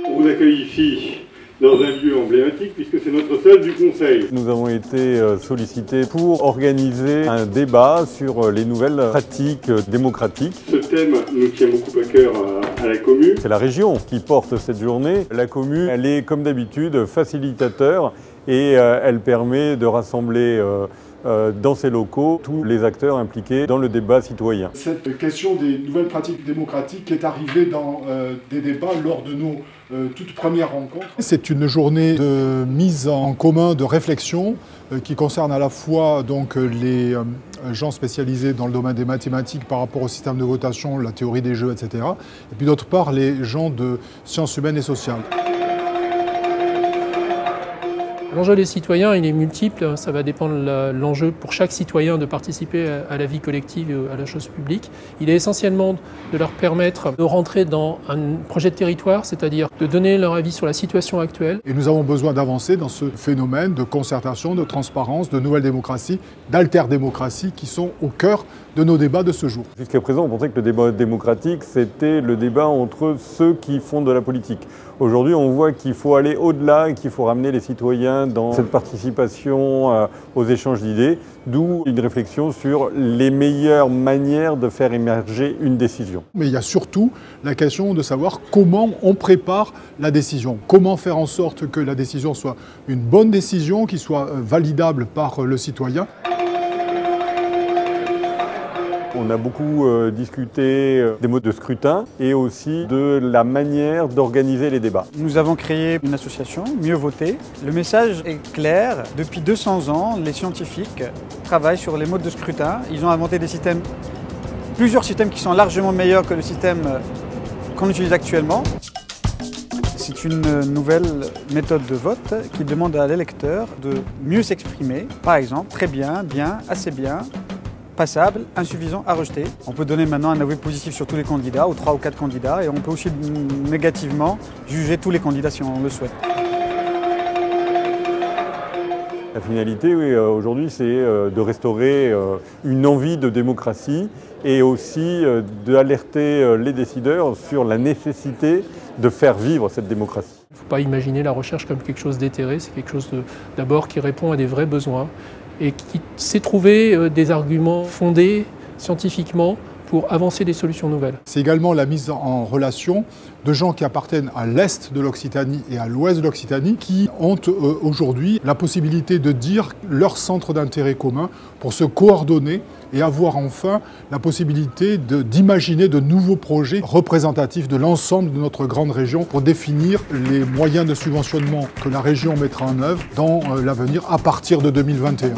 On vous accueille ici dans un lieu emblématique puisque c'est notre salle du Conseil. Nous avons été sollicités pour organiser un débat sur les nouvelles pratiques démocratiques. Ce thème nous tient beaucoup à cœur à la commune. C'est la région qui porte cette journée. La commune, elle est comme d'habitude facilitateur et elle permet de rassembler dans ses locaux tous les acteurs impliqués dans le débat citoyen. Cette question des nouvelles pratiques démocratiques est arrivée dans des débats lors de nos toutes premières rencontres. C'est une journée de mise en commun, de réflexion qui concerne à la fois donc, les gens spécialisés dans le domaine des mathématiques par rapport au système de votation, la théorie des jeux, etc. Et puis d'autre part les gens de sciences humaines et sociales. L'enjeu des citoyens, il est multiple. Ça va dépendre de l'enjeu pour chaque citoyen de participer à la vie collective et à la chose publique. Il est essentiellement de leur permettre de rentrer dans un projet de territoire, c'est-à-dire de donner leur avis sur la situation actuelle. Et nous avons besoin d'avancer dans ce phénomène de concertation, de transparence, de nouvelle démocratie, d'alterdémocratie qui sont au cœur de nos débats de ce jour. Jusqu'à présent, on pensait que le débat démocratique, c'était le débat entre ceux qui font de la politique. Aujourd'hui, on voit qu'il faut aller au-delà et qu'il faut ramener les citoyens dans cette participation aux échanges d'idées, d'où une réflexion sur les meilleures manières de faire émerger une décision. Mais il y a surtout la question de savoir comment on prépare la décision, comment faire en sorte que la décision soit une bonne décision, qui soit validable par le citoyen. On a beaucoup discuté des modes de scrutin et aussi de la manière d'organiser les débats. Nous avons créé une association, Mieux voter. Le message est clair. Depuis 200 ans, les scientifiques travaillent sur les modes de scrutin. Ils ont inventé des systèmes, plusieurs systèmes qui sont largement meilleurs que le système qu'on utilise actuellement. C'est une nouvelle méthode de vote qui demande à l'électeur de mieux s'exprimer. Par exemple, très bien, bien, assez bien, passable, insuffisant, à rejeter. On peut donner maintenant un avis positif sur tous les candidats, ou 3 ou 4 candidats, et on peut aussi négativement juger tous les candidats si on le souhaite. La finalité, oui, aujourd'hui, c'est de restaurer une envie de démocratie et aussi d'alerter les décideurs sur la nécessité de faire vivre cette démocratie. Il ne faut pas imaginer la recherche comme quelque chose d'éthéré, c'est quelque chose d'abord qui répond à des vrais besoins et qui sait trouver des arguments fondés scientifiquement pour avancer des solutions nouvelles. C'est également la mise en relation de gens qui appartiennent à l'est de l'Occitanie et à l'ouest de l'Occitanie qui ont aujourd'hui la possibilité de dire leur centre d'intérêt commun pour se coordonner et avoir enfin la possibilité d'imaginer de nouveaux projets représentatifs de l'ensemble de notre grande région pour définir les moyens de subventionnement que la région mettra en œuvre dans l'avenir à partir de 2021.